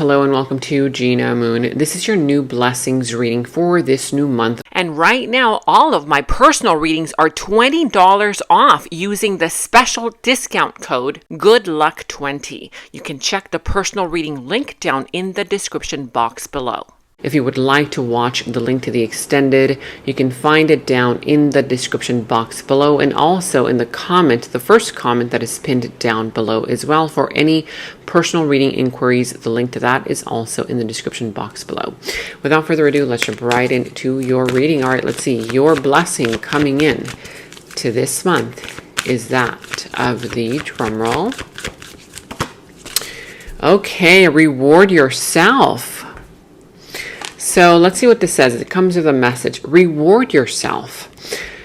Hello and welcome to Gena Moon. This is your new blessings reading for this new month. And right now, all of my personal readings are $20 off using the special discount code GOODLUCK20. You can check the personal reading link down in the description box below. If you would like to watch the link to the extended, you can find it down in the description box below and also in the comment, the first comment that is pinned down below as well. For any personal reading inquiries, the link to that is also in the description box below. Without further ado, let's jump right into your reading. All right, let's see. Your blessing coming in to this month is that of the drum roll. Okay, reward yourself. So let's see what this says. It comes with a message. Reward yourself.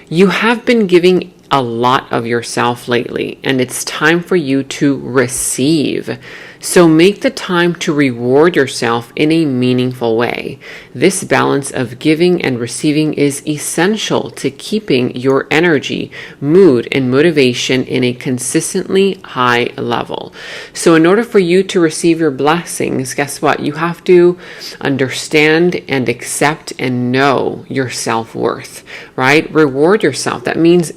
You have been giving a lot of yourself lately, and it's time for you to receive. So make the time to reward yourself in a meaningful way. This balance of giving and receiving is essential to keeping your energy, mood, and motivation in a consistently high level. So in order for you to receive your blessings, guess what? You have to understand and accept and know your self-worth, right? Reward yourself. That means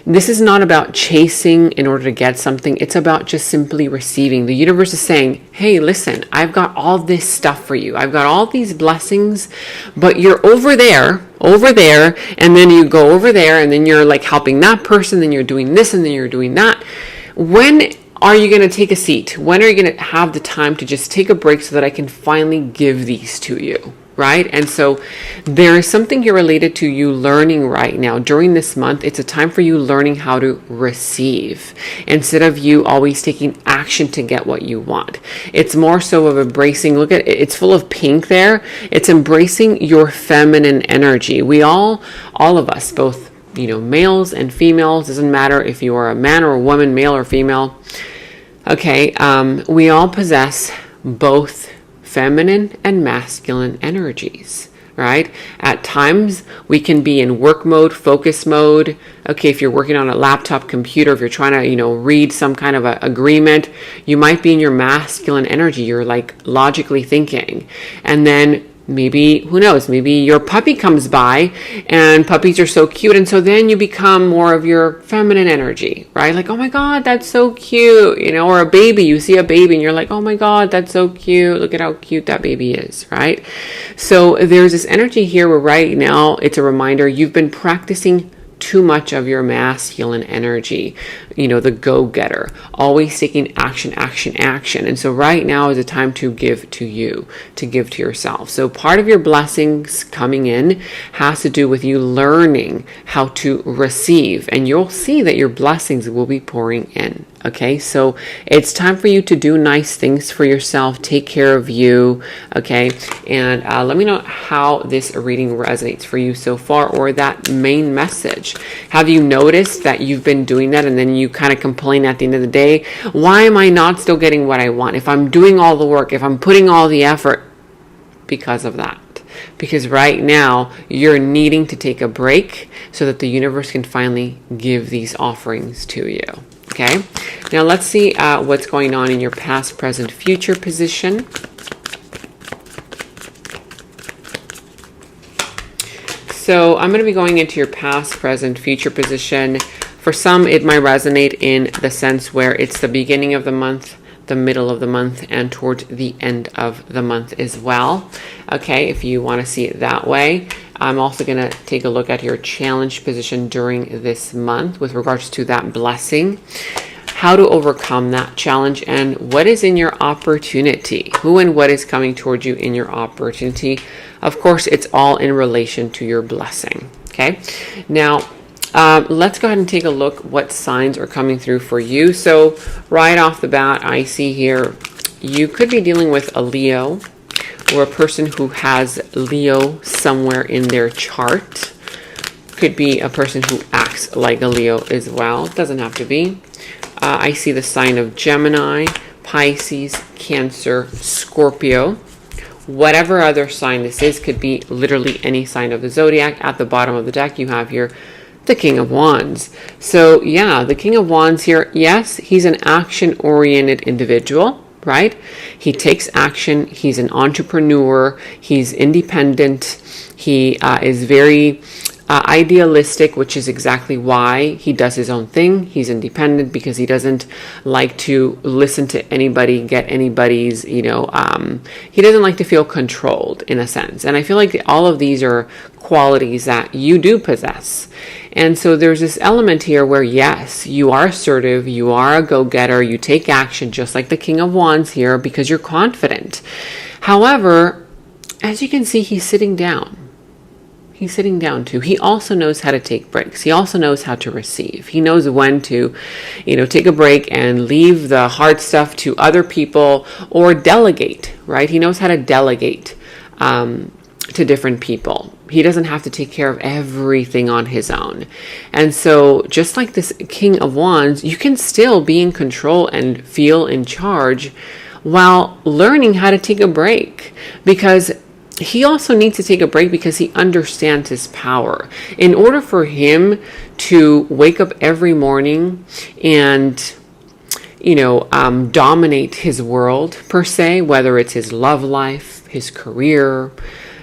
this is not about chasing in order to get something. It's about just simply receiving. The universe is saying, hey, listen, I've got all this stuff for you. I've got all these blessings, but you're over there, and then you go over there, and then you're like helping that person, then you're doing this, and then you're doing that. When are you going to take a seat? When are you going to have the time to just take a break so that I can finally give these to you? Right? And so there is something here related to you learning right now. During this month, it's a time for you learning how to receive instead of you always taking action to get what you want. It's more so of embracing, look at it, it's full of pink there. It's embracing your feminine energy. We all of us, both, males and females, doesn't matter if you are a man or a woman, male or female. Okay. We all possess both feminine and masculine energies, right? At times we can be in work mode, focus mode. Okay, if you're working on a laptop computer, if you're trying to, read some kind of a agreement, you might be in your masculine energy. You're like logically thinking. And then maybe, who knows, maybe your puppy comes by, and puppies are so cute. And so then you become more of your feminine energy, right? Like, oh my God, that's so cute, or a baby, you see a baby and you're like, oh my God, that's so cute. Look at how cute that baby is, right? So there's this energy here where right now it's a reminder you've been practicing too much of your masculine energy, the go-getter, always taking action. And so right now is a time to give to you, to give to yourself. So part of your blessings coming in has to do with you learning how to receive, and you'll see that your blessings will be pouring in. Okay, so it's time for you to do nice things for yourself, take care of you, okay? And let me know how this reading resonates for you so far, or that main message. Have you noticed that you've been doing that and then you kind of complain at the end of the day? Why am I not still getting what I want? If I'm doing all the work, if I'm putting all the effort, because of that. Because right now you're needing to take a break so that the universe can finally give these offerings to you. Okay, now let's see what's going on in your past, present, future position. So I'm going to be going into your past, present, future position. For some, it might resonate in the sense where it's the beginning of the month, the middle of the month, and towards the end of the month as well. Okay, if you want to see it that way. I'm also going to take a look at your challenge position during this month with regards to that blessing, how to overcome that challenge, and what is in your opportunity, who and what is coming towards you in your opportunity. Of course, it's all in relation to your blessing. Okay, now let's go ahead and take a look what signs are coming through for you. So right off the bat, I see here you could be dealing with a Leo, or a person who has Leo somewhere in their chart. Could be a person who acts like a Leo as well. Doesn't have to be. I see the sign of Gemini, Pisces, Cancer, Scorpio. Whatever other sign this is, could be literally any sign of the zodiac. At the bottom of the deck, you have here the King of Wands. So yeah, the King of Wands here, yes, he's an action-oriented individual. right? He takes action. He's an entrepreneur. He's independent. He is very idealistic, which is exactly why he does his own thing. He's independent because he doesn't like to listen to anybody, get anybody's, he doesn't like to feel controlled in a sense. And I feel like all of these are qualities that you do possess. And so there's this element here where, yes, you are assertive, you are a go-getter, you take action just like the King of Wands here because you're confident. However, as you can see, he's sitting down. He's sitting down too. He also knows how to take breaks. He also knows how to receive. He knows when to, take a break and leave the hard stuff to other people or delegate, right? He knows how to delegate to different people. He doesn't have to take care of everything on his own. And so just like this King of Wands, you can still be in control and feel in charge while learning how to take a break, because he also needs to take a break because he understands his power. In order for him to wake up every morning and, dominate his world per se, whether it's his love life, his career,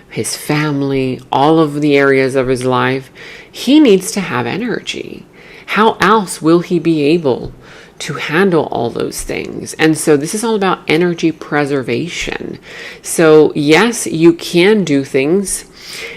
his family, all of the areas of his life, he needs to have energy. How else will he be able to handle all those things? And so this is all about energy preservation. So yes, you can do things,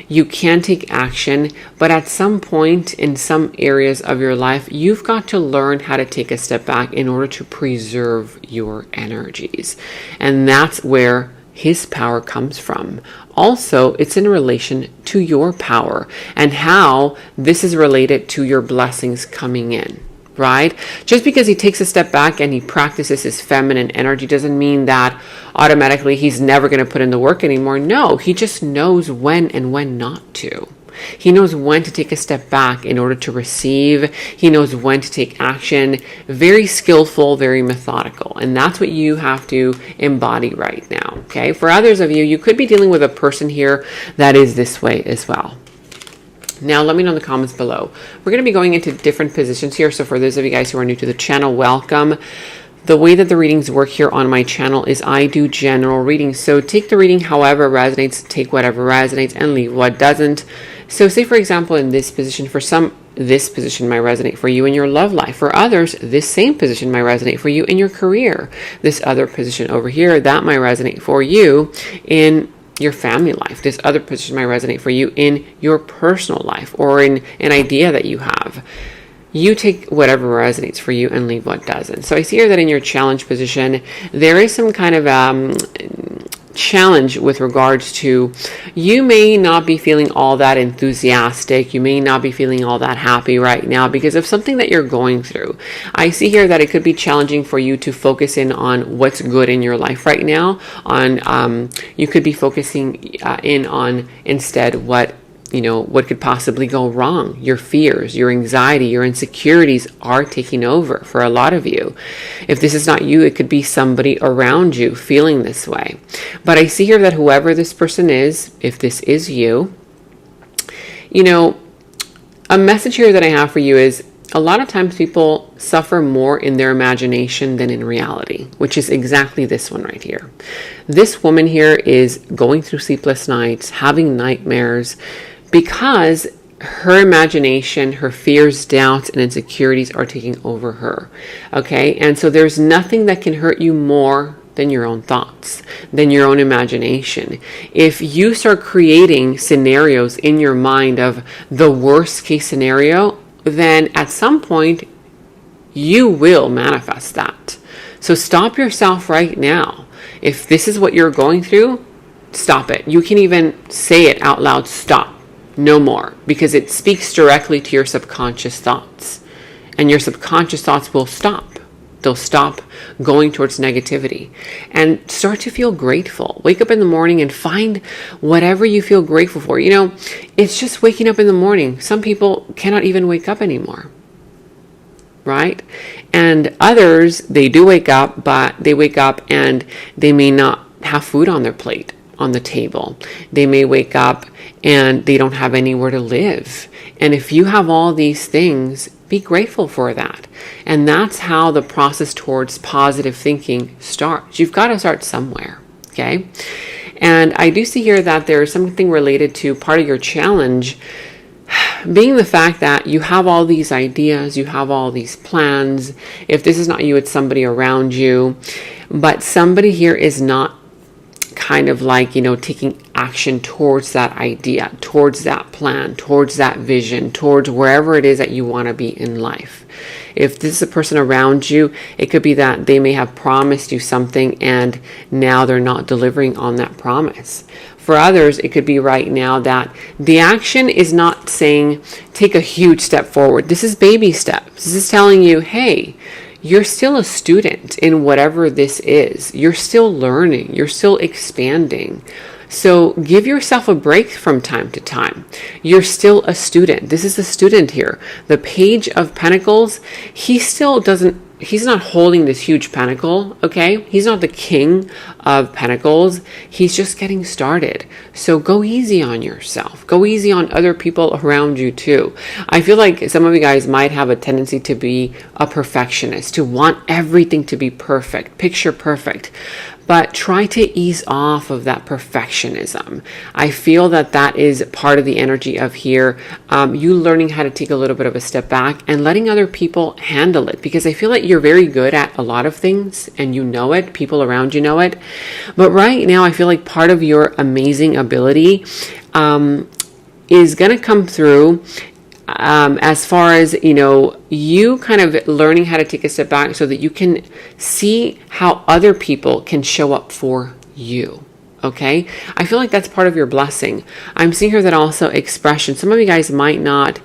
you can take action, but at some point in some areas of your life, you've got to learn how to take a step back in order to preserve your energies. And that's where his power comes from. Also, it's in relation to your power and how this is related to your blessings coming in. Right? Just because he takes a step back and he practices his feminine energy doesn't mean that automatically he's never going to put in the work anymore. No, he just knows when and when not to. He knows when to take a step back in order to receive. He knows when to take action. Very skillful, very methodical. And that's what you have to embody right now. Okay? For others of you, you could be dealing with a person here that is this way as well. Now, let me know in the comments below. We're going to be going into different positions here. So for those of you guys who are new to the channel, welcome. The way that the readings work here on my channel is I do general readings. So take the reading however resonates, take whatever resonates, and leave what doesn't. So say, for example, in this position, for some, this position might resonate for you in your love life. For others, this same position might resonate for you in your career. This other position over here, that might resonate for you in your family life. This other position might resonate for you in your personal life or in an idea that you have. You take whatever resonates for you and leave what doesn't. So I see here that in your challenge position, there is some kind of challenge with regards to, you may not be feeling all that enthusiastic. You may not be feeling all that happy right now because of something that you're going through. I see here that it could be challenging for you to focus in on what's good in your life right now. You could be focusing in on instead what could possibly go wrong. Your fears, your anxiety, your insecurities are taking over for a lot of you. If this is not you, it could be somebody around you feeling this way. But I see here that whoever this person is, if this is you, a message here that I have for you is, a lot of times people suffer more in their imagination than in reality, which is exactly this one right here. This woman here is going through sleepless nights, having nightmares, because her imagination, her fears, doubts, and insecurities are taking over her. Okay? And so there's nothing that can hurt you more than your own thoughts, than your own imagination. If you start creating scenarios in your mind of the worst case scenario, then at some point you will manifest that. So stop yourself right now. If this is what you're going through, stop it. You can even say it out loud, stop. No more, because it speaks directly to your subconscious thoughts, and your subconscious thoughts will stop. They'll stop going towards negativity and start to feel grateful. Wake up in the morning and find whatever you feel grateful for. It's just waking up in the morning. Some people cannot even wake up anymore, right? And others, they do wake up, but they wake up and they may not have food on their plate, on the table. They may wake up and they don't have anywhere to live. And if you have all these things, Be grateful for that. And that's how the process towards positive thinking starts. You've got to start somewhere, okay? And I do see here that there's something related to part of your challenge being the fact that you have all these ideas, you have all these plans. If this is not you, it's somebody around you. But somebody here is not kind of like, taking action towards that idea, towards that plan, towards that vision, towards wherever it is that you want to be in life. If this is a person around you, it could be that they may have promised you something and now they're not delivering on that promise. For others, it could be right now that the action is not saying take a huge step forward. This is baby steps. This is telling you, hey, you're still a student in whatever this is. You're still learning. You're still expanding. So give yourself a break from time to time. You're still a student. This is a student here. The Page of Pentacles, he's not holding this huge pentacle, okay? He's not the king of pentacles. He's just getting started. So go easy on yourself. Go easy on other people around you too. I feel like some of you guys might have a tendency to be a perfectionist, to want everything to be perfect, picture perfect. But try to ease off of that perfectionism. I feel that that is part of the energy of here. You learning how to take a little bit of a step back and letting other people handle it. Because I feel like you're very good at a lot of things and you know it. People around you know it. But right now, I feel like part of your amazing ability is going to come through as far as, you kind of learning how to take a step back so that you can see how other people can show up for you. Okay. I feel like that's part of your blessing. I'm seeing here that also expression. Some of you guys might not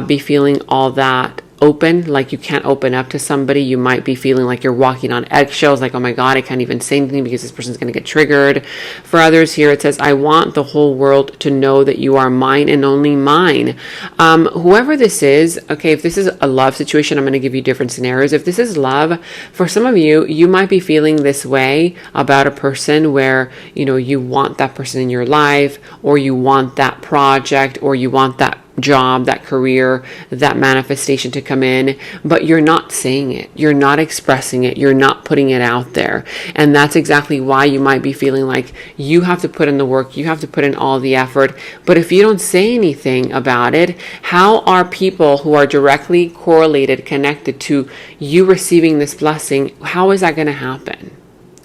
be feeling all that open, like you can't open up to somebody. You might be feeling like you're walking on eggshells, like, oh my God, I can't even say anything because this person's going to get triggered. For others here, it says, I want the whole world to know that you are mine and only mine. Whoever this is, okay, if this is a love situation, I'm going to give you different scenarios. If this is love, for some of you, you might be feeling this way about a person where, you want that person in your life, or you want that project, or you want that job, that career, that manifestation to come in, but you're not saying it. You're not expressing it. You're not putting it out there. And that's exactly why you might be feeling like you have to put in the work. You have to put in all the effort. But if you don't say anything about it, how are people who are directly correlated, connected to you receiving this blessing, how is that going to happen?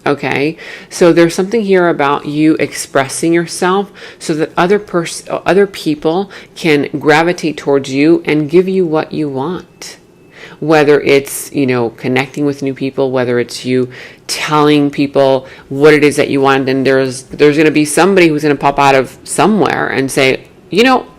Okay, so there's something here about you expressing yourself so that other people can gravitate towards you and give you what you want. Whether it's, connecting with new people, whether it's you telling people what it is that you want, and there's going to be somebody who's going to pop out of somewhere and say,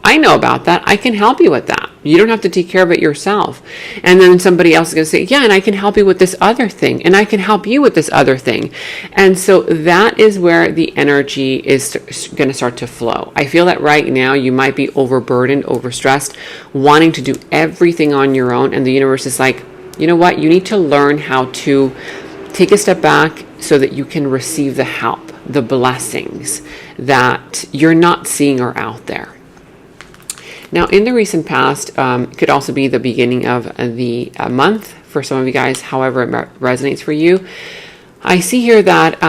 I know about that. I can help you with that. You don't have to take care of it yourself. And then somebody else is going to say, yeah, and I can help you with this other thing. And I can help you with this other thing. And so that is where the energy is going to start to flow. I feel that right now you might be overburdened, overstressed, wanting to do everything on your own. And the universe is like, you know what? You need to learn how to take a step back so that you can receive the help, the blessings that you're not seeing are out there. Now, in the recent past, it could also be the beginning of the month for some of you guys, however it resonates for you. I see here that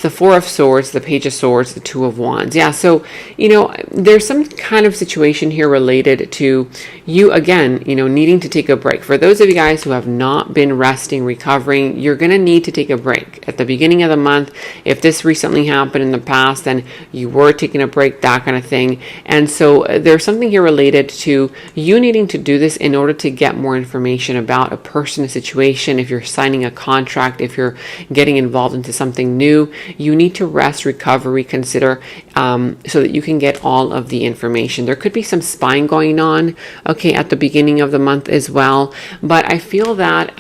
the Four of Swords, the Page of Swords, the Two of Wands. Yeah, so, there's some kind of situation here related to you, again, needing to take a break. For those of you guys who have not been resting, recovering, you're going to need to take a break. At the beginning of the month, if this recently happened in the past, then you were taking a break, that kind of thing. And so there's something here related to you needing to do this in order to get more information about a person, a situation. If you're signing a contract, if you're getting involved into something new, you need to rest, recover, reconsider, so that you can get all of the information. There could be some spying going on, okay, at the beginning of the month as well. But I feel that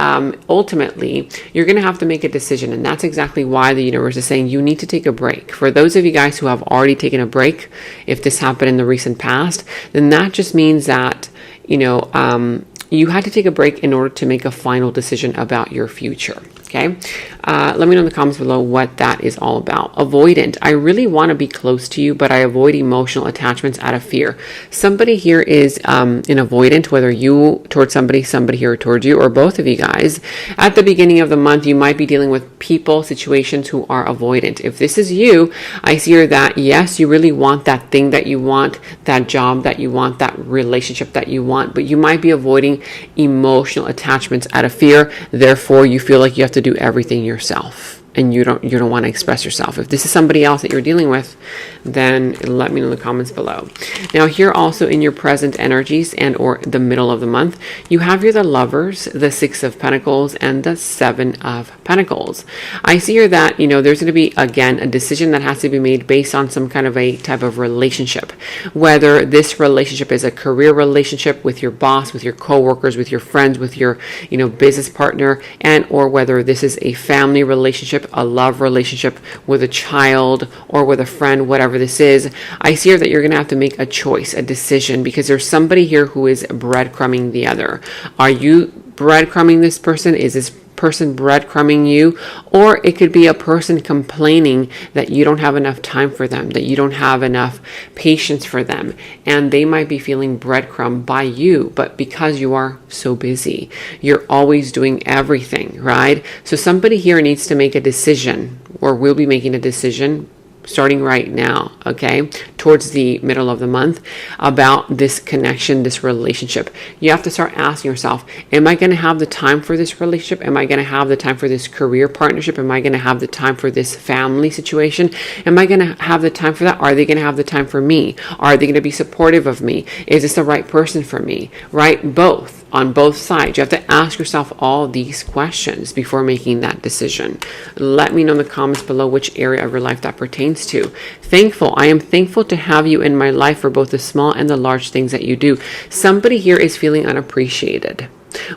ultimately you're going to have to make a decision, and that's exactly why the universe is saying you need to take a break. For those of you guys who have already taken a break, if this happened in the recent past, then that just means that you had to take a break in order to make a final decision about your future. Okay, let me know in the comments below what that is all about. Avoidant. I really want to be close to you, but I avoid emotional attachments out of fear. Somebody here is an avoidant, whether you towards somebody here towards you, or both of you guys. At the beginning of the month, you might be dealing with people, situations who are avoidant. If this is you, I see here that yes, you really want that thing that you want, that job that you want, that relationship that you want, but you might be avoiding emotional attachments out of fear. Therefore, you feel like you have to do everything yourself, and you don't want to express yourself. If this is somebody else that you're dealing with, then let me know in the comments below. Now here also in your present energies and or the middle of the month, you have here the Lovers, the Six of Pentacles, and the Seven of Pentacles. I see here that, you know, there's going to be, again, a decision that has to be made based on some kind of a type of relationship. Whether this relationship is a career relationship with your boss, with your coworkers, with your friends, with your, you know, business partner, and or whether this is a family relationship, a love relationship with a child or with a friend, whatever this is. I see here that you're going to have to make a choice, a decision, because there's somebody here who is breadcrumbing the other. Are you breadcrumbing this person? Is this person breadcrumbing you? Or it could be a person complaining that you don't have enough time for them, that you don't have enough patience for them, and they might be feeling breadcrumbed by you, but because you are so busy, you're always doing everything, right? So somebody here needs to make a decision, or will be making a decision starting right now, okay, towards the middle of the month, about this connection, this relationship. You have to start asking yourself, am I going to have the time for this relationship? Am I going to have the time for this career partnership? Am I going to have the time for this family situation? Am I going to have the time for that? Are they going to have the time for me? Are they going to be supportive of me? Is this the right person for me, right? Both. On both sides. You have to ask yourself all these questions before making that decision. Let me know in the comments below which area of your life that pertains to. Thankful. I am thankful to have you in my life for both the small and the large things that you do. Somebody here is feeling unappreciated.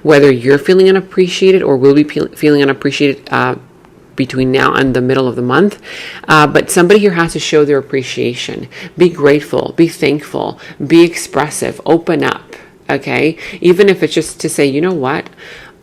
Whether you're feeling unappreciated or will be feeling unappreciated between now and the middle of the month, but somebody here has to show their appreciation. Be grateful, be thankful, be expressive, open up. Okay, even if it's just to say, you know what,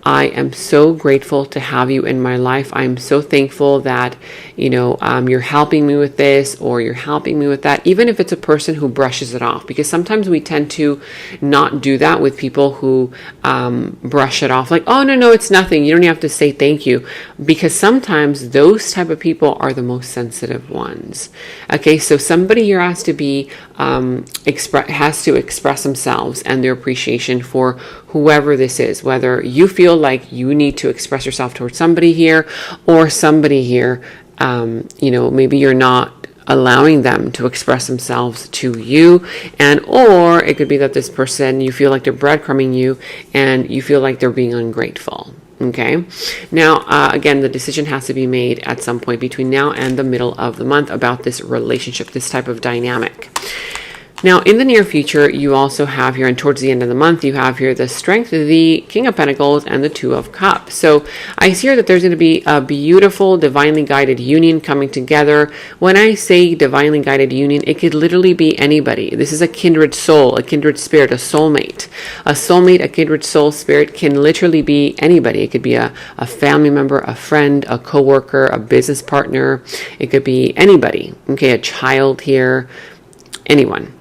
I am so grateful to have you in my life. I'm so thankful that, you know, you're helping me with this or you're helping me with that, even if it's a person who brushes it off, because sometimes we tend to not do that with people who brush it off like, oh, no, it's nothing. You don't have to say thank you, because sometimes those type of people are the most sensitive ones. Okay, so somebody here has to be, has to express themselves and their appreciation for whoever this is, whether you feel like you need to express yourself towards somebody here or somebody here, you know, maybe you're not allowing them to express themselves to you, and or it could be that this person, you feel like they're breadcrumbing you and you feel like they're being ungrateful. Okay, now again, the decision has to be made at some point between now and the middle of the month about this relationship, this type of dynamic. Now, in the near future, you also have here, and towards the end of the month, you have here the Strength, the King of Pentacles, and the Two of Cups. So I see here that there's going to be a beautiful, divinely guided union coming together. When I say divinely guided union, it could literally be anybody. This is a kindred soul, a kindred spirit, a soulmate. A soulmate, a kindred soul spirit can literally be anybody. It could be a family member, a friend, a coworker, a business partner. It could be anybody. Okay, a child here, anyone.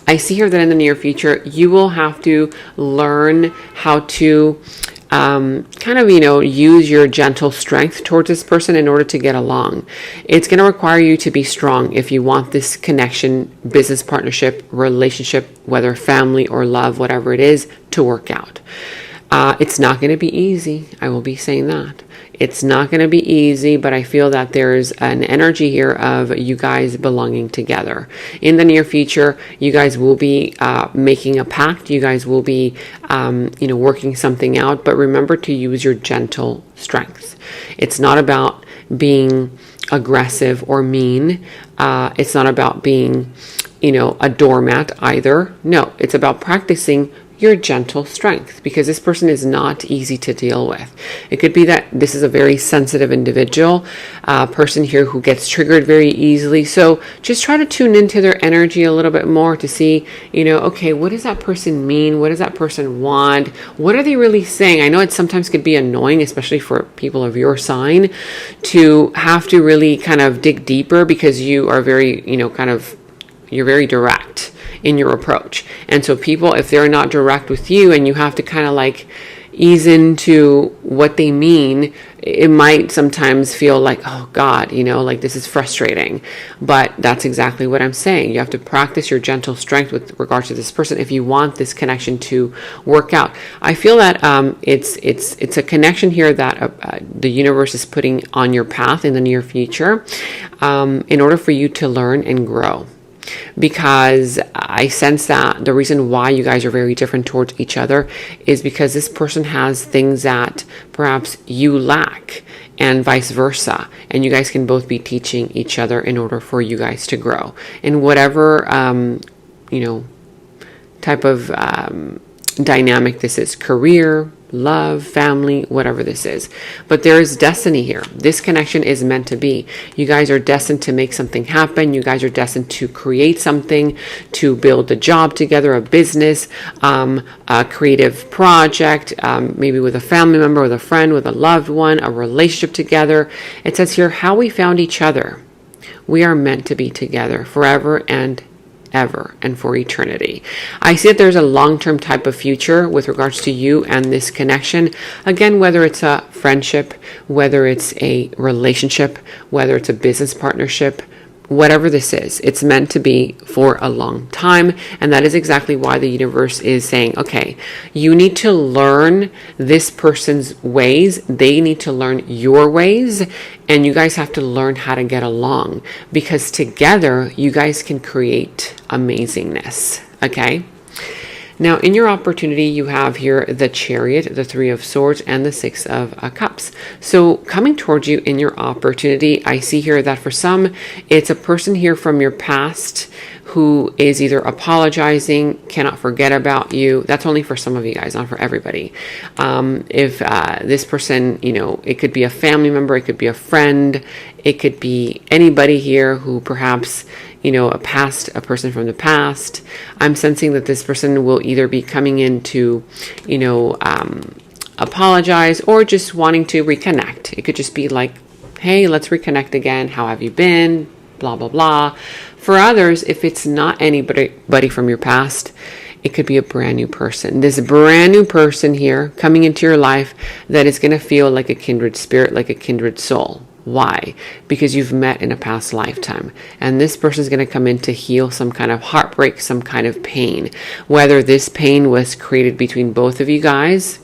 I see here that in the near future, you will have to learn how to kind of, you know, use your gentle strength towards this person in order to get along. It's going to require you to be strong if you want this connection, business partnership, relationship, whether family or love, whatever it is, to work out. It's not going to be easy. I will be saying that. It's not going to be easy, but I feel that there's an energy here of you guys belonging together. In the near future, you guys will be making a pact. You guys will be, you know, working something out. But remember to use your gentle strength. It's not about being aggressive or mean. It's not about being, you know, a doormat either. No, it's about practicing your gentle strength, because this person is not easy to deal with. It could be that this is a very sensitive individual, person here who gets triggered very easily. So just try to tune into their energy a little bit more to see, okay, what does that person mean? What does that person want? What are they really saying? I know it sometimes could be annoying, especially for people of your sign, to have to really kind of dig deeper because you are very, you're very direct in your approach. And so people, if they're not direct with you and you have to kind of like ease into what they mean, it might sometimes feel like, oh God, like this is frustrating. But that's exactly what I'm saying. You have to practice your gentle strength with regards to this person if you want this connection to work out. I feel that it's a connection here that the universe is putting on your path in the near future, in order for you to learn and grow. Because I sense that the reason why you guys are very different towards each other is because this person has things that perhaps you lack, and vice versa. And you guys can both be teaching each other in order for you guys to grow in whatever, type of dynamic this is: career, love, family, whatever this is. But there is destiny here. This connection is meant to be. You guys are destined to make something happen. You guys are destined to create something, to build a job together, a business, a creative project, maybe with a family member, with a friend, with a loved one, a relationship together. It says here how we found each other. We are meant to be together forever and ever and for eternity. I see that there's a long-term type of future with regards to you and this connection. Again, whether it's a friendship, whether it's a relationship, whether it's a business partnership, whatever this is, it's meant to be for a long time. And that is exactly why the universe is saying, okay, you need to learn this person's ways. They need to learn your ways. And you guys have to learn how to get along, because together you guys can create amazingness. Okay. Now, in your opportunity, you have here the Chariot, the Three of Swords, and the Six of Cups. So coming towards you in your opportunity, I see here that for some, it's a person here from your past who is either apologizing, cannot forget about you. That's only for some of you guys, not for everybody. If this person, it could be a family member, it could be a friend, it could be anybody here who perhaps, a person from the past. I'm sensing that this person will either be coming in to, apologize, or just wanting to reconnect. It could just be like, hey, let's reconnect again. How have you been? Blah, blah, blah. For others, if it's not anybody from your past, it could be a brand new person. This brand new person here coming into your life that is going to feel like a kindred spirit, like a kindred soul. Why? Because you've met in a past lifetime, and this person is going to come in to heal some kind of heartbreak, some kind of pain, whether this pain was created between both of you guys.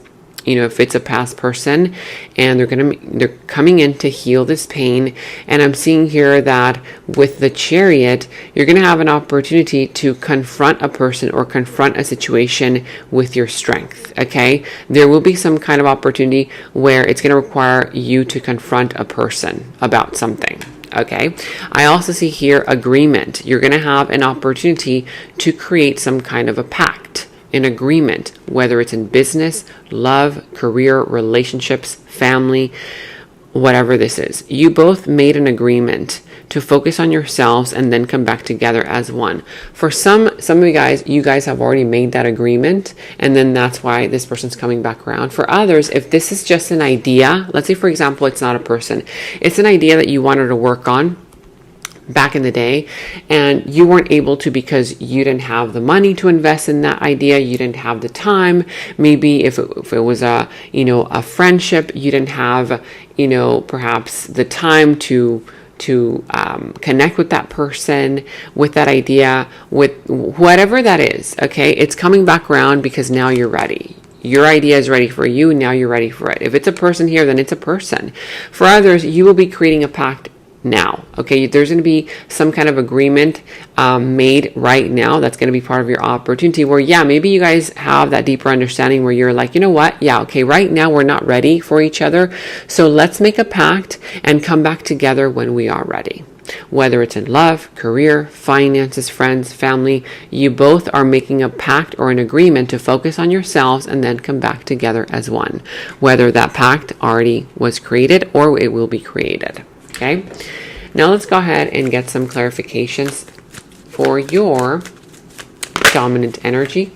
If it's a past person, and they're coming in to heal this pain. And I'm seeing here that with the Chariot, you're going to have an opportunity to confront a person or confront a situation with your strength. Okay. There will be some kind of opportunity where it's going to require you to confront a person about something. Okay. I also see here agreement. You're going to have an opportunity to create some kind of a pact, an agreement, whether it's in business, love, career, relationships, family, whatever this is. You both made an agreement to focus on yourselves and then come back together as one. For some of you guys have already made that agreement, and then that's why this person's coming back around. For others, if this is just an idea, let's say for example, it's not a person, it's an idea that you wanted to work on back in the day, and you weren't able to because you didn't have the money to invest in that idea. You didn't have the time. Maybe if it was a friendship, you didn't have, perhaps the time to connect with that person, with that idea, with whatever that is. Okay. It's coming back around because now you're ready. Your idea is ready for you. Now you're ready for it. If it's a person here, then it's a person. For others, you will be creating a pact now. Okay, there's going to be some kind of agreement made right now that's going to be part of your opportunity where, yeah, maybe you guys have that deeper understanding where you're like, you know what? Yeah, okay, right now we're not ready for each other. So let's make a pact and come back together when we are ready. Whether it's in love, career, finances, friends, family, you both are making a pact or an agreement to focus on yourselves and then come back together as one. Whether that pact already was created or it will be created. Okay? Now let's go ahead and get some clarifications for your dominant energy.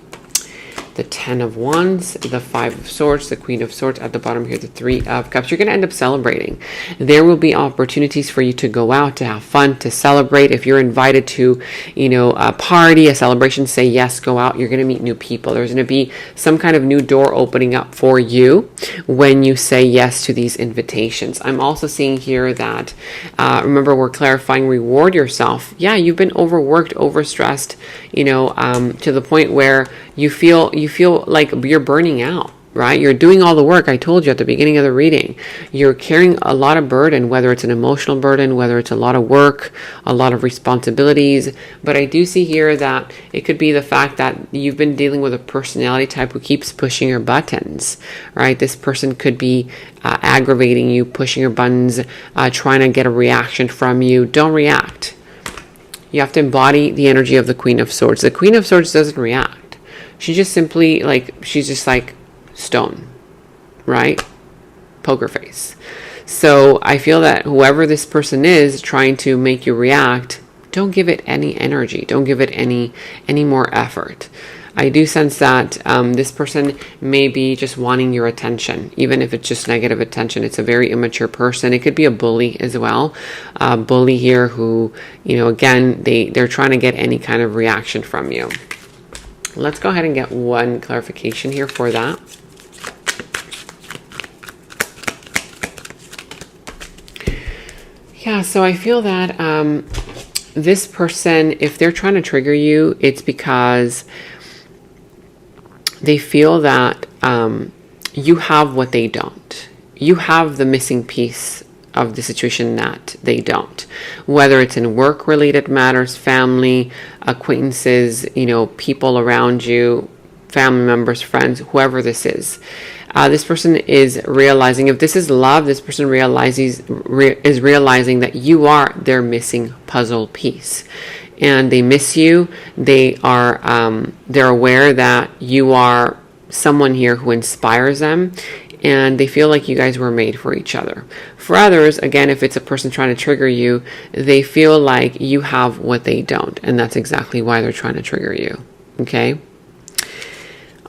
The 10 of Wands, the 5 of Swords, the Queen of Swords at the bottom here, the 3 of Cups. You're going to end up celebrating. There will be opportunities for you to go out, to have fun, to celebrate. If you're invited to, a party, a celebration, say yes, go out. You're going to meet new people. There's going to be some kind of new door opening up for you when you say yes to these invitations. I'm also seeing here that, remember, we're clarifying, reward yourself. Yeah, you've been overworked, overstressed, to the point where you feel like you're burning out, right? You're doing all the work. I told you at the beginning of the reading, you're carrying a lot of burden, whether it's an emotional burden, whether it's a lot of work, a lot of responsibilities. But I do see here that it could be the fact that you've been dealing with a personality type who keeps pushing your buttons, right? This person could be aggravating you, pushing your buttons, trying to get a reaction from you. Don't react. You have to embody the energy of the Queen of Swords. The Queen of Swords doesn't react. She just simply, she's just like stone, right? Poker face. So I feel that whoever this person is trying to make you react, don't give it any energy. Don't give it any more effort. I do sense that this person may be just wanting your attention, even if it's just negative attention. It's a very immature person. It could be a bully as well. A bully here who, again, they're trying to get any kind of reaction from you. Let's go ahead and get one clarification here for that. Yeah, so I feel that this person, if they're trying to trigger you, it's because they feel that you have what they don't. You have the missing piece of the situation that they don't. Whether it's in work-related matters, family, acquaintances, people around you, family members, friends, whoever this is. This person is realizing, if this is love, this person is realizing that you are their missing puzzle piece. And they miss you. They're aware that you are someone here who inspires them, and they feel like you guys were made for each other. For others, again, if it's a person trying to trigger you, they feel like you have what they don't, and that's exactly why they're trying to trigger you. Okay?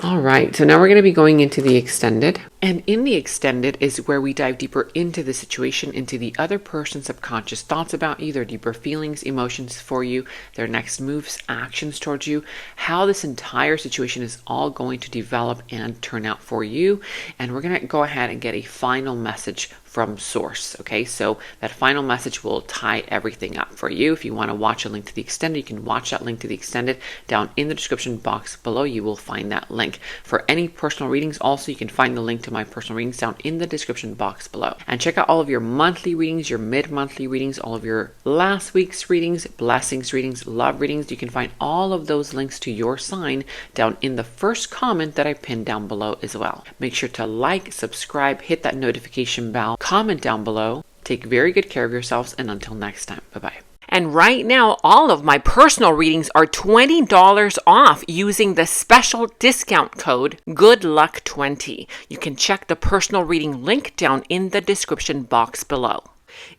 All right, so now we're going to be going into the extended. And in the extended is where we dive deeper into the situation, into the other person's subconscious thoughts about you, their deeper feelings, emotions for you, their next moves, actions towards you, how this entire situation is all going to develop and turn out for you. And we're going to go ahead and get a final message from source. Okay, so that final message will tie everything up for you. If you want to watch a link to the extended, you can watch that link to the extended down in the description box below. You will find that link. For any personal readings, also you can find the link to my personal readings down in the description box below. And check out all of your monthly readings, your mid-monthly readings, all of your last week's readings, blessings readings, love readings. You can find all of those links to your sign down in the first comment that I pinned down below as well. Make sure to like, subscribe, hit that notification bell, comment down below. Take very good care of yourselves, and until next time, bye-bye. And right now, all of my personal readings are $20 off using the special discount code GOODLUCK20. You can check the personal reading link down in the description box below.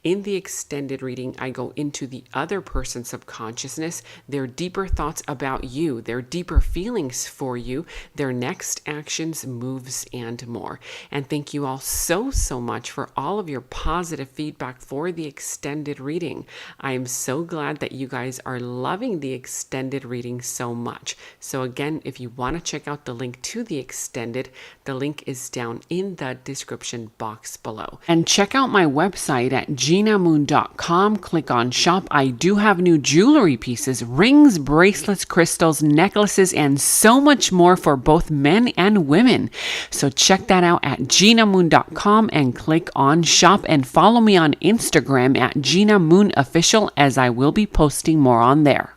In the extended reading, I go into the other person's subconsciousness, their deeper thoughts about you, their deeper feelings for you, their next actions, moves, and more. And thank you all so much for all of your positive feedback for the extended reading. I am so glad that you guys are loving the extended reading so much. So again, if you want to check out the link to the extended, the link is down in the description box below. And check out my website at at genamoon.com. Click on shop. I do have new jewelry pieces, rings, bracelets, crystals, necklaces, and so much more for both men and women. So check that out at genamoon.com and click on shop, and follow me on Instagram at Gena Moon Official, as I will be posting more on there.